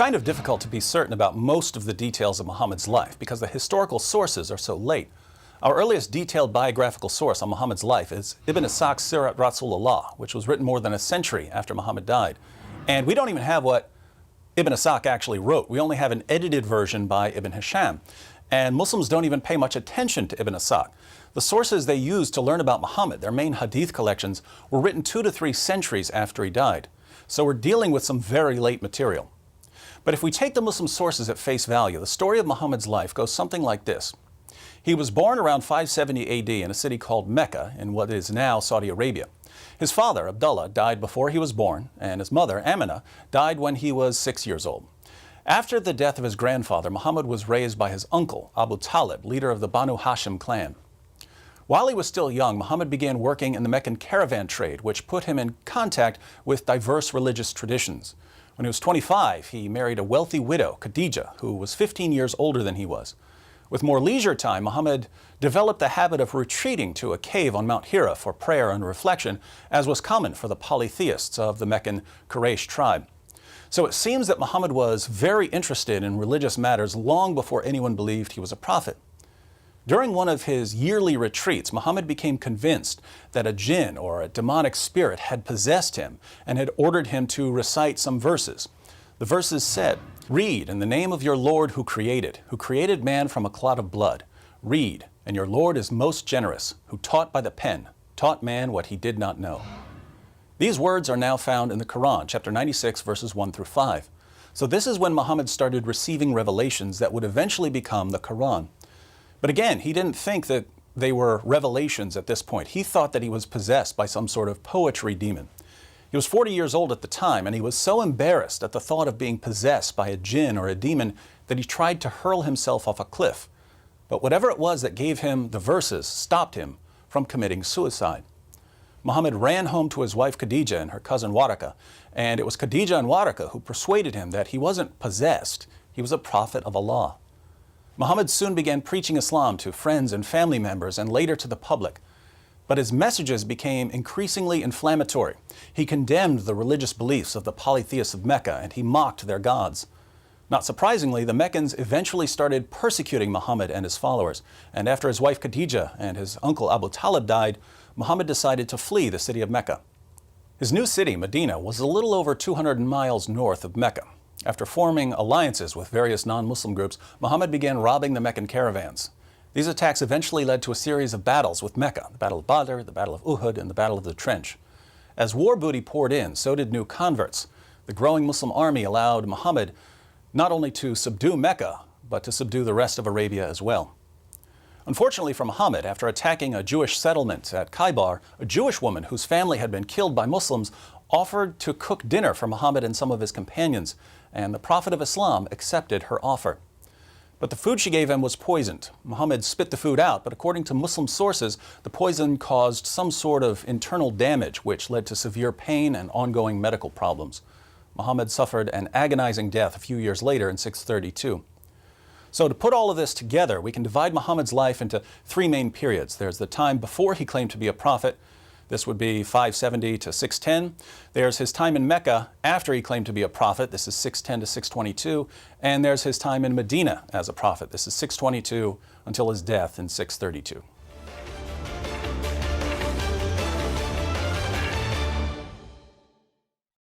kind of difficult to be certain about most of the details of Muhammad's life because the historical sources are so late. Our earliest detailed biographical source on Muhammad's life is Ibn Ishaq's Sirat Rasulullah, which was written more than a century after Muhammad died. And we don't even have what Ibn Ishaq actually wrote. We only have an edited version by Ibn Hisham. And Muslims don't even pay much attention to Ibn Ishaq. The sources they used to learn about Muhammad, their main hadith collections, were written 2 to 3 centuries after he died. So we're dealing with some very late material. But if we take the Muslim sources at face value, the story of Muhammad's life goes something like this. He was born around 570 AD in a city called Mecca in what is now Saudi Arabia. His father, Abdullah, died before he was born, and his mother, Amina, died when he was 6 years old. After the death of his grandfather, Muhammad was raised by his uncle, Abu Talib, leader of the Banu Hashim clan. While he was still young, Muhammad began working in the Meccan caravan trade, which put him in contact with diverse religious traditions. When he was 25, he married a wealthy widow, Khadija, who was 15 years older than he was. With more leisure time, Muhammad developed the habit of retreating to a cave on Mount Hira for prayer and reflection, as was common for the polytheists of the Meccan Quraysh tribe. So it seems that Muhammad was very interested in religious matters long before anyone believed he was a prophet. During one of his yearly retreats, Muhammad became convinced that a jinn or a demonic spirit had possessed him and had ordered him to recite some verses. The verses said, "Read in the name of your Lord who created man from a clot of blood. Read, and your Lord is most generous, who taught by the pen, taught man what he did not know." These words are now found in the Quran, chapter 96, verses 1 through 5. So this is when Muhammad started receiving revelations that would eventually become the Quran. But again, he didn't think that they were revelations at this point. He thought that he was possessed by some sort of poetry demon. He was 40 years old at the time, and he was so embarrassed at the thought of being possessed by a jinn or a demon that he tried to hurl himself off a cliff. But whatever it was that gave him the verses stopped him from committing suicide. Muhammad ran home to his wife Khadija and her cousin Waraka, and it was Khadija and Waraka who persuaded him that he wasn't possessed, he was a prophet of Allah. Muhammad soon began preaching Islam to friends and family members and later to the public. But his messages became increasingly inflammatory. He condemned the religious beliefs of the polytheists of Mecca and he mocked their gods. Not surprisingly, the Meccans eventually started persecuting Muhammad and his followers. And after his wife Khadija and his uncle Abu Talib died, Muhammad decided to flee the city of Mecca. His new city, Medina, was a little over 200 miles north of Mecca. After forming alliances with various non-Muslim groups, Muhammad began robbing the Meccan caravans. These attacks eventually led to a series of battles with Mecca, the Battle of Badr, the Battle of Uhud, and the Battle of the Trench. As war booty poured in, so did new converts. The growing Muslim army allowed Muhammad not only to subdue Mecca, but to subdue the rest of Arabia as well. Unfortunately for Muhammad, after attacking a Jewish settlement at Khaybar, a Jewish woman whose family had been killed by Muslims offered to cook dinner for Muhammad and some of his companions, and the Prophet of Islam accepted her offer. But the food she gave him was poisoned. Muhammad spit the food out, but according to Muslim sources, the poison caused some sort of internal damage, which led to severe pain and ongoing medical problems. Muhammad suffered an agonizing death a few years later in 632. So to put all of this together, we can divide Muhammad's life into 3 main periods. There's the time before he claimed to be a prophet. This would be 570 to 610. There's his time in Mecca after he claimed to be a prophet. This is 610 to 622. And there's his time in Medina as a prophet. This is 622 until his death in 632.